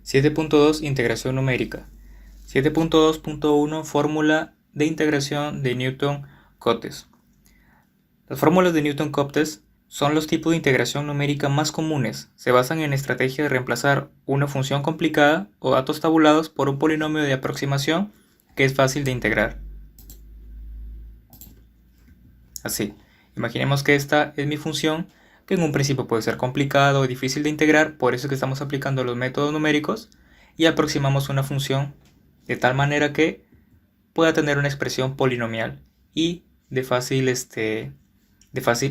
7.2 Integración numérica. 7.2.1 Fórmula de integración de Newton-Cotes. Las fórmulas de Newton-Cotes son los tipos de integración numérica más comunes. Se basan en la estrategia de reemplazar una función complicada o datos tabulados por un polinomio de aproximación que es fácil de integrar. Así, imaginemos que esta es mi función, que en un principio puede ser complicado o difícil de integrar, por eso es que estamos aplicando los métodos numéricos y aproximamos una función de tal manera que pueda tener una expresión polinomial y de fácil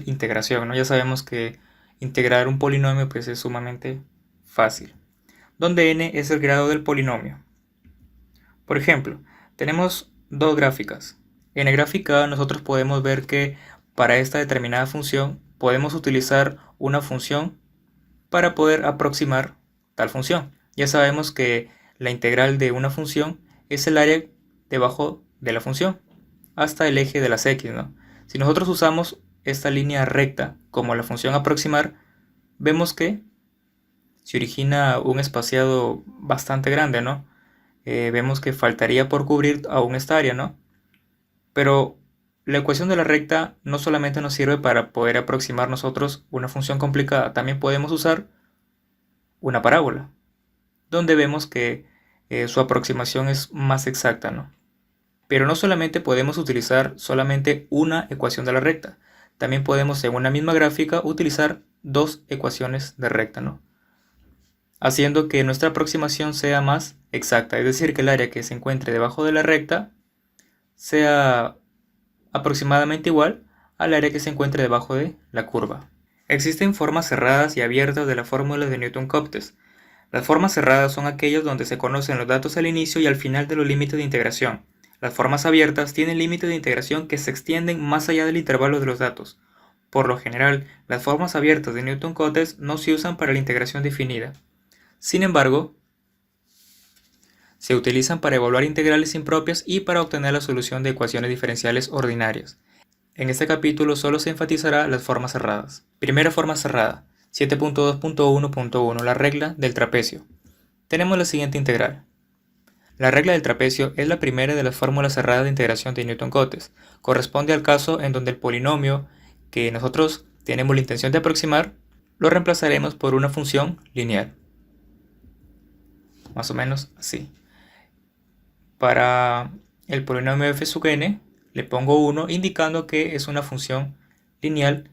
integración, ¿no? Ya sabemos que integrar un polinomio pues es sumamente fácil, donde n es el grado del polinomio. Por ejemplo, tenemos dos gráficas. En la gráfica A nosotros podemos ver que para esta determinada función podemos utilizar una función para poder aproximar tal función. Ya sabemos que la integral de una función es el área debajo de la función hasta el eje de las x, ¿no? Si nosotros usamos esta línea recta como la función aproximar, vemos que se origina un espaciado bastante grande, ¿no? Vemos que faltaría por cubrir aún esta área, ¿no? Pero la ecuación de la recta no solamente nos sirve para poder aproximar nosotros una función complicada, también podemos usar una parábola, donde vemos que su aproximación es más exacta, ¿no? Pero no solamente podemos utilizar solamente una ecuación de la recta, también podemos en una misma gráfica utilizar dos ecuaciones de recta, ¿no? Haciendo que nuestra aproximación sea más exacta, es decir, que el área que se encuentre debajo de la recta sea aproximadamente igual al área que se encuentre debajo de la curva. Existen formas cerradas y abiertas de la fórmula de Newton-Cotes. Las formas cerradas son aquellas donde se conocen los datos al inicio y al final de los límites de integración. Las formas abiertas tienen límites de integración que se extienden más allá del intervalo de los datos. Por lo general, las formas abiertas de Newton-Cotes no se usan para la integración definida. Sin embargo, se utilizan para evaluar integrales impropias y para obtener la solución de ecuaciones diferenciales ordinarias. En este capítulo solo se enfatizará las formas cerradas. Primera forma cerrada, 7.2.1.1, la regla del trapecio. Tenemos la siguiente integral. La regla del trapecio es la primera de las fórmulas cerradas de integración de Newton-Cotes. Corresponde al caso en donde el polinomio que nosotros tenemos la intención de aproximar lo reemplazaremos por una función lineal. Más o menos así. Para el polinomio f sub n le pongo 1 indicando que es una función lineal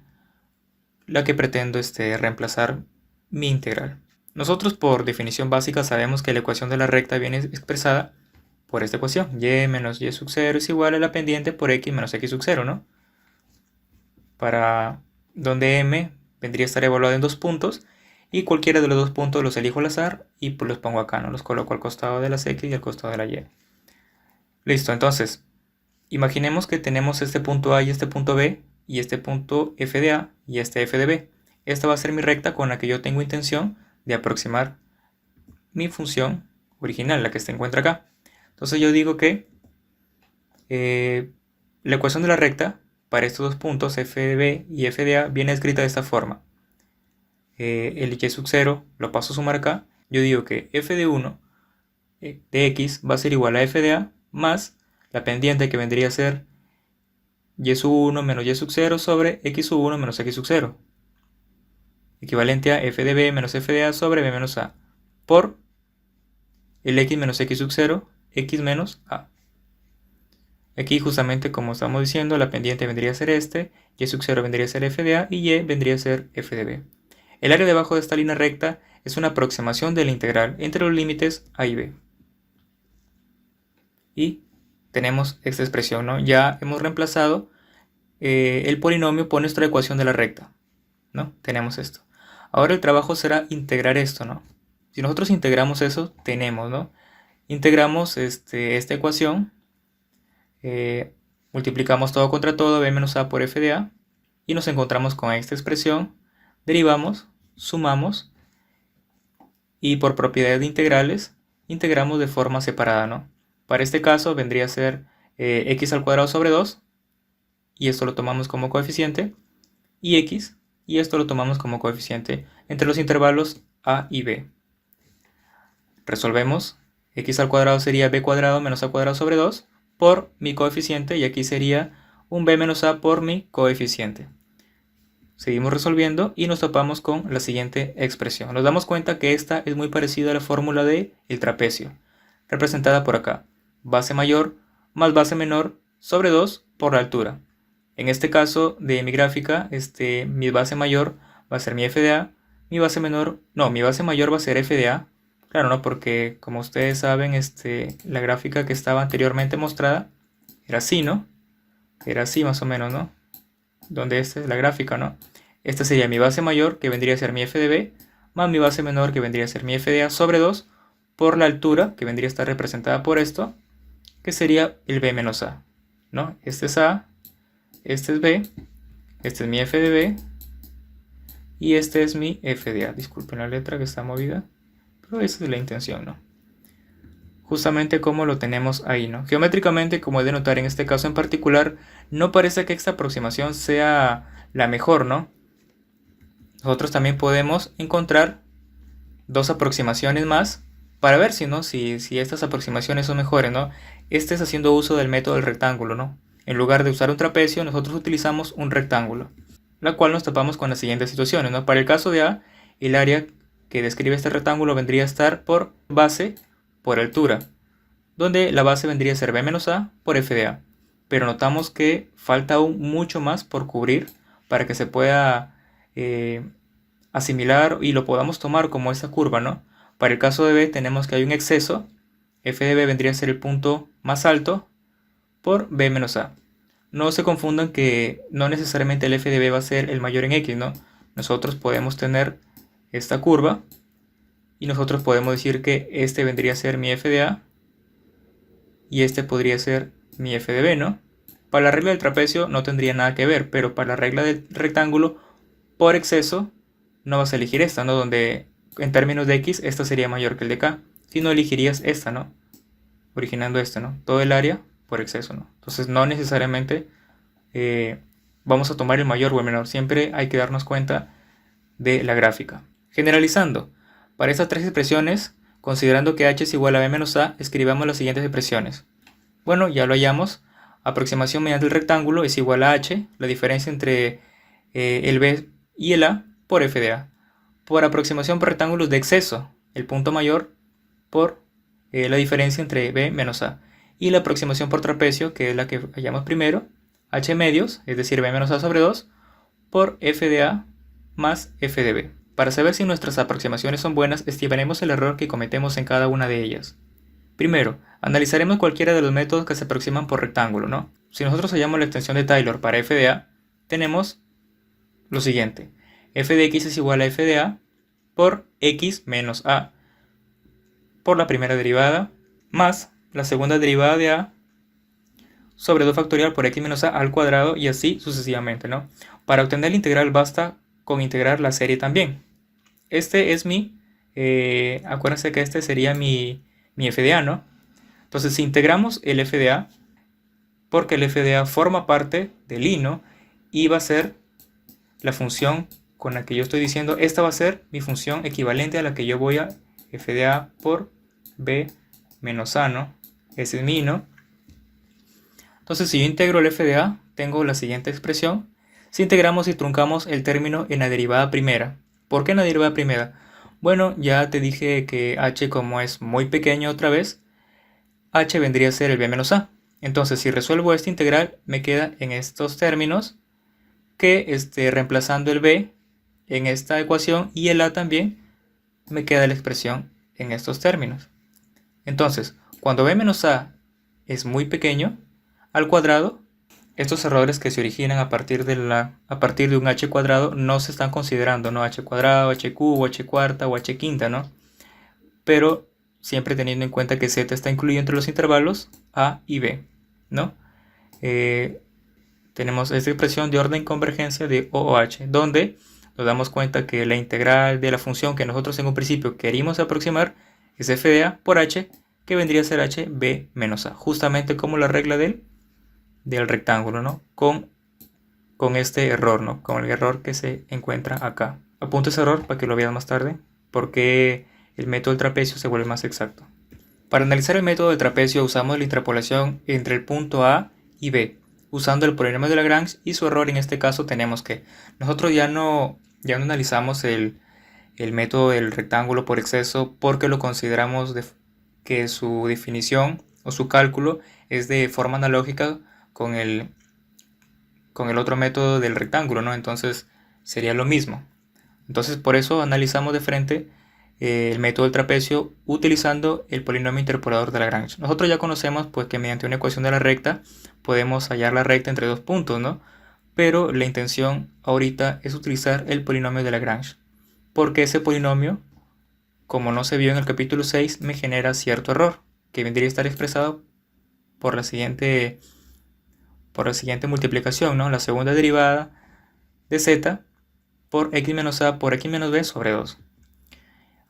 la que pretendo reemplazar mi integral. Nosotros por definición básica sabemos que la ecuación de la recta viene expresada por esta ecuación. Y menos y sub 0 es igual a la pendiente por x menos x sub 0, ¿no? Para donde m vendría a estar evaluado en dos puntos y cualquiera de los dos puntos los elijo al azar y pues los pongo acá, ¿no? Los coloco al costado de las x y al costado de la y. Listo, entonces, imaginemos que tenemos este punto A y este punto B, y este punto f de A y este f de B. Esta va a ser mi recta con la que yo tengo intención de aproximar mi función original, la que se encuentra acá. Entonces yo digo que la ecuación de la recta para estos dos puntos, f de B y f de A, viene escrita de esta forma. El y sub 0 lo paso a sumar acá. Yo digo que f de 1 de x va a ser igual a f de A más la pendiente que vendría a ser y sub 1 menos y sub 0 sobre x sub 1 menos x sub 0, equivalente a f de b menos f de a sobre b menos a, por el x menos x sub 0, x menos a. Aquí justamente como estamos diciendo, la pendiente vendría a ser y sub 0 vendría a ser f de a y vendría a ser f de b. El área debajo de esta línea recta es una aproximación de la integral entre los límites a y b. Y tenemos esta expresión, ¿no? Ya hemos reemplazado el polinomio por nuestra ecuación de la recta, ¿no? Tenemos esto. Ahora el trabajo será integrar esto, ¿no? Si nosotros integramos eso, tenemos, ¿no? Integramos esta ecuación, multiplicamos todo contra todo, b menos a por f de a, y nos encontramos con esta expresión, derivamos, sumamos, y por propiedades de integrales, integramos de forma separada, ¿no? Para este caso vendría a ser x al cuadrado sobre 2, y esto lo tomamos como coeficiente, y x, y esto lo tomamos como coeficiente entre los intervalos a y b. Resolvemos. X al cuadrado sería b cuadrado menos a cuadrado sobre 2 por mi coeficiente, y aquí sería un b menos a por mi coeficiente. Seguimos resolviendo y nos topamos con la siguiente expresión. Nos damos cuenta que esta es muy parecida a la fórmula del trapecio, representada por acá. Base mayor más base menor sobre 2 por la altura. En este caso de mi gráfica, mi base mayor va a ser mi f de a, mi base mayor va a ser f de a. Claro, ¿no? Porque como ustedes saben, la gráfica que estaba anteriormente mostrada era así, ¿no? Era así más o menos, ¿no? Donde esta es la gráfica, ¿no? Esta sería mi base mayor, que vendría a ser mi f de b, más mi base menor, que vendría a ser mi f de a sobre 2, por la altura, que vendría a estar representada por esto, que sería el b menos a, ¿no? Este es a, este es b, este es mi f de b, y este es mi f de a. Disculpen la letra que está movida, pero esa es la intención, ¿no? Justamente como lo tenemos ahí, ¿no? Geométricamente, como he de notar en este caso en particular, no parece que esta aproximación sea la mejor, ¿no? Nosotros también podemos encontrar dos aproximaciones más para ver si estas aproximaciones son mejores, ¿no? Este es haciendo uso del método del rectángulo, ¿no? En lugar de usar un trapecio, nosotros utilizamos un rectángulo, la cual nos topamos con las siguientes situaciones, ¿no? Para el caso de A, el área que describe este rectángulo vendría a estar por base por altura, donde la base vendría a ser b menos a por f de a. Pero notamos que falta aún mucho más por cubrir para que se pueda asimilar y lo podamos tomar como esta curva, ¿no? Para el caso de b tenemos que hay un exceso, f de b vendría a ser el punto más alto por b menos a. No se confundan que no necesariamente el f de b va a ser el mayor en x, ¿no? Nosotros podemos tener esta curva y nosotros podemos decir que este vendría a ser mi f de a y este podría ser mi f de b, ¿no? Para la regla del trapecio no tendría nada que ver, pero para la regla del rectángulo, por exceso, no vas a elegir esta, ¿no? Donde en términos de x, esta sería mayor que el de k. Si no elegirías esta, ¿no? Originando esta, ¿no? Todo el área por exceso, ¿no? Entonces no necesariamente vamos a tomar el mayor o el menor. Siempre hay que darnos cuenta de la gráfica. Generalizando, para estas tres expresiones, considerando que h es igual a b menos a, escribamos las siguientes expresiones. Bueno, ya lo hallamos. Aproximación mediante el rectángulo es igual a h, la diferencia entre el b y el a, por f de a. Por aproximación por rectángulos de exceso, el punto mayor por la diferencia entre b menos a. Y la aproximación por trapecio, que es la que hallamos primero, h medios, es decir, b menos a sobre 2, por f de a más f de b. Para saber si nuestras aproximaciones son buenas, estimaremos el error que cometemos en cada una de ellas. Primero, analizaremos cualquiera de los métodos que se aproximan por rectángulo, ¿no? Si nosotros hallamos la extensión de Taylor para f de a, tenemos lo siguiente. F de x es igual a f de a por x menos a por la primera derivada más la segunda derivada de a sobre 2 factorial por x menos a al cuadrado y así sucesivamente, ¿no? Para obtener la integral basta con integrar la serie también. Este es acuérdense que este sería mi f de a, ¿no? Entonces si integramos el f de a, porque el f de a forma parte del i, ¿no? Y va a ser la función con la que yo estoy diciendo, esta va a ser mi función equivalente a la que yo voy a f de a por b menos a, ¿no? Ese es mi i, ¿no? Entonces si yo integro el f de a, tengo la siguiente expresión. Si integramos y truncamos el término en la derivada primera. ¿Por qué en la derivada primera? Bueno, ya te dije que h, como es muy pequeño otra vez, h vendría a ser el b menos a. Entonces si resuelvo esta integral, me queda en estos términos que reemplazando el b en esta ecuación y el a también, me queda la expresión en estos términos. Entonces, cuando b menos a es muy pequeño, al cuadrado, estos errores que se originan a partir de un h cuadrado no se están considerando, ¿no? H cuadrado, h cubo, h cuarta o h quinta, ¿no? Pero siempre teniendo en cuenta que z está incluido entre los intervalos a y b, ¿no? Tenemos esta expresión de orden convergencia de OOH, donde nos damos cuenta que la integral de la función que nosotros en un principio queríamos aproximar es f de a por h, que vendría a ser h b menos a, justamente como la regla del rectángulo, ¿no? Con este error, ¿no? Con el error que se encuentra acá. Apunto ese error para que lo veas más tarde, porque el método del trapecio se vuelve más exacto. Para analizar el método del trapecio usamos la interpolación entre el punto A y B, usando el polinomio de Lagrange y su error. En este caso tenemos que nosotros ya no analizamos el método del rectángulo por exceso porque lo consideramos que su definición o su cálculo es de forma analógica con el otro método del rectángulo, ¿no? Entonces sería lo mismo. Entonces por eso analizamos de frente el método del trapecio utilizando el polinomio interpolador de Lagrange. Nosotros ya conocemos pues que mediante una ecuación de la recta podemos hallar la recta entre dos puntos, ¿no? Pero la intención ahorita es utilizar el polinomio de Lagrange, porque ese polinomio, como no se vio en el capítulo 6, me genera cierto error, que vendría a estar expresado por la siguiente multiplicación, ¿no? La segunda derivada de z por x menos a por x menos b sobre 2.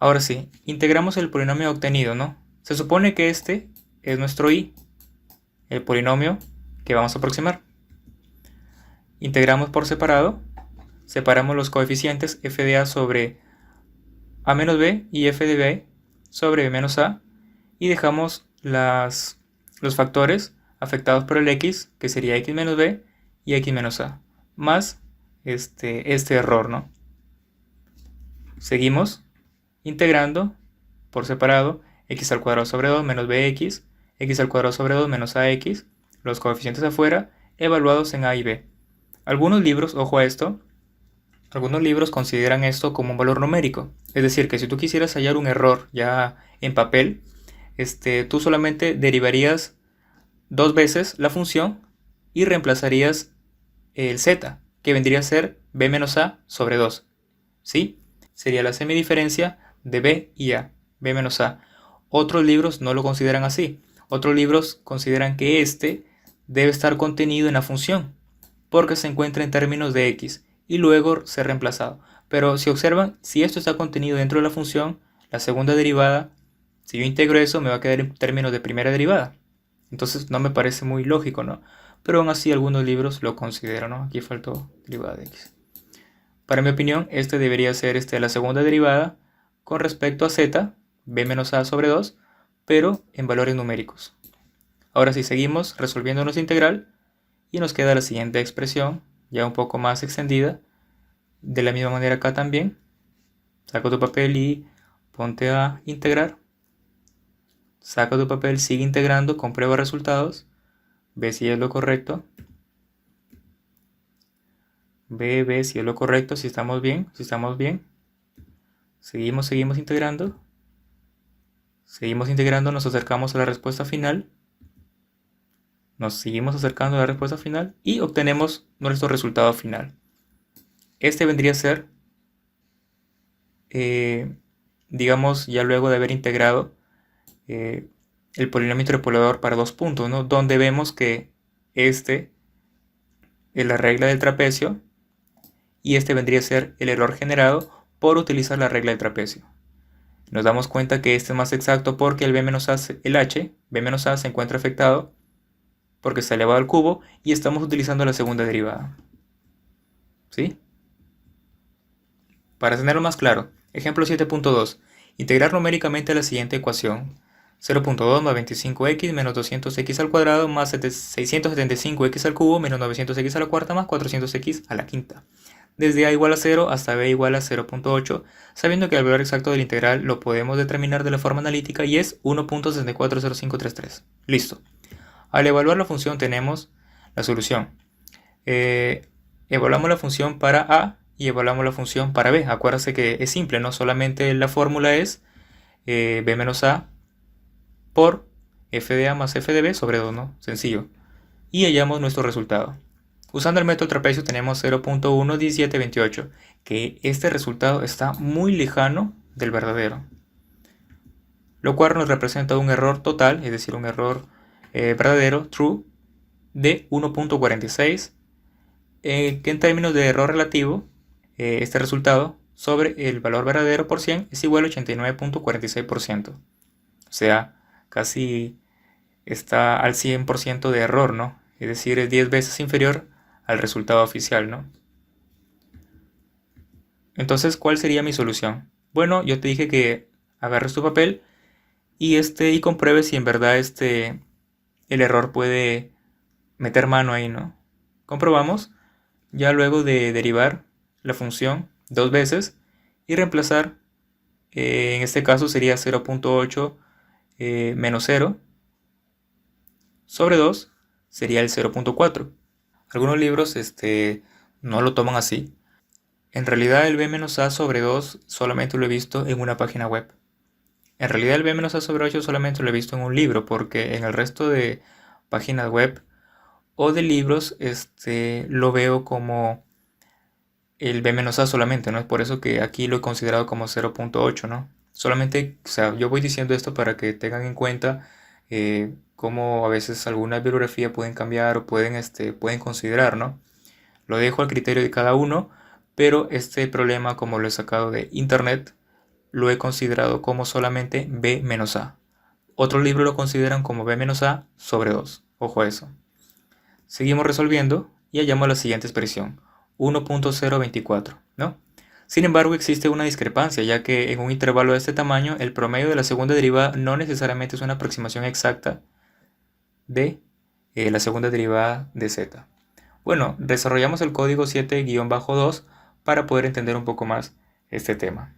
Ahora sí, integramos el polinomio obtenido, ¿no? Se supone que este es nuestro y, el polinomio que vamos a aproximar. Integramos por separado, separamos los coeficientes f de a sobre a menos b y f de b sobre b menos a, y dejamos los factores afectados por el x, que sería x menos b y x menos a, más este error, ¿no? Seguimos integrando por separado x al cuadrado sobre 2 menos bx, x al cuadrado sobre 2 menos ax, los coeficientes afuera, evaluados en a y b. Algunos libros, ojo a esto, algunos libros consideran esto como un valor numérico. Es decir, que si tú quisieras hallar un error ya en papel, tú solamente derivarías dos veces la función y reemplazarías el z, que vendría a ser b menos a sobre 2. ¿Sí? Sería la semidiferencia de b y a, b menos a. Otros libros no lo consideran así. Otros libros consideran que este debe estar contenido en la función, porque se encuentra en términos de x y luego ser reemplazado. Pero si observan, si esto está contenido dentro de la función, la segunda derivada, si yo integro eso, me va a quedar en términos de primera derivada. Entonces no me parece muy lógico, ¿no? Pero aún así algunos libros lo consideran, ¿no? Aquí faltó derivada de x. Para mi opinión, este debería ser la segunda derivada con respecto a z, b menos a sobre 2, pero en valores numéricos. Ahora sí, seguimos resolviendo nuestra integral y nos queda la siguiente expresión, ya un poco más extendida. De la misma manera acá también. Saca tu papel y ponte a integrar. Saca tu papel, sigue integrando, comprueba resultados. Ve si es lo correcto. Ve si es lo correcto, si estamos bien, Seguimos integrando. Seguimos integrando, nos acercamos a la respuesta final. Nos seguimos acercando a la respuesta final y obtenemos nuestro resultado final. Este vendría a ser, digamos, ya luego de haber integrado el polinomio interpolador para dos puntos, ¿no? Donde vemos que este es la regla del trapecio y este vendría a ser el error generado por utilizar la regla del trapecio. Nos damos cuenta que este es más exacto porque el b menos a, el h, b menos a se encuentra afectado porque está elevado al cubo y estamos utilizando la segunda derivada. ¿Sí? Para tenerlo más claro, ejemplo 7.2. Integrar numéricamente la siguiente ecuación. 0.2 más 25x menos 200x al cuadrado más 675x al cubo menos 900x a la cuarta más 400x a la quinta. Desde a igual a 0 hasta b igual a 0.8, sabiendo que el valor exacto del integral lo podemos determinar de la forma analítica y es 1.640533. Listo. Al evaluar la función tenemos la solución. Evaluamos la función para a y evaluamos la función para b. Acuérdense que es simple, ¿no? Solamente la fórmula es b menos a por f de a más f de b sobre 2, ¿no? Sencillo. Y hallamos nuestro resultado. Usando el método trapecio tenemos 0.11728, que este resultado está muy lejano del verdadero, lo cual nos representa un error total, es decir, un error verdadero, true, de 1.46, que en términos de error relativo, este resultado sobre el valor verdadero por 100 es igual a 89.46%. O sea, casi está al 100% de error, ¿no? Es decir, es 10 veces inferior al resultado oficial, ¿no? Entonces, ¿cuál sería mi solución? Bueno, yo te dije que agarres tu papel y compruebes si en verdad el error puede meter mano ahí, ¿no? Comprobamos ya luego de derivar la función dos veces y reemplazar, en este caso sería 0.8 menos 0 sobre 2 sería el 0.4. Algunos libros no lo toman así. En realidad el b menos a sobre 2 solamente lo he visto en una página web. En realidad el b menos a sobre 8 solamente lo he visto en un libro, porque en el resto de páginas web o de libros lo veo como el b menos a solamente, ¿no? Es por eso que aquí lo he considerado como 0.8, ¿no? Solamente, o sea, yo voy diciendo esto para que tengan en cuenta cómo a veces algunas bibliografías pueden cambiar o pueden considerar, ¿no? Lo dejo al criterio de cada uno, pero este problema, como lo he sacado de internet, lo he considerado como solamente b menos a. Otros libros lo consideran como b menos a sobre 2. Ojo a eso. Seguimos resolviendo y hallamos la siguiente expresión, 1.024, ¿no? Sin embargo, existe una discrepancia, ya que en un intervalo de este tamaño, el promedio de la segunda derivada no necesariamente es una aproximación exacta de la segunda derivada de z. Bueno, desarrollamos el código 7-2 para poder entender un poco más este tema.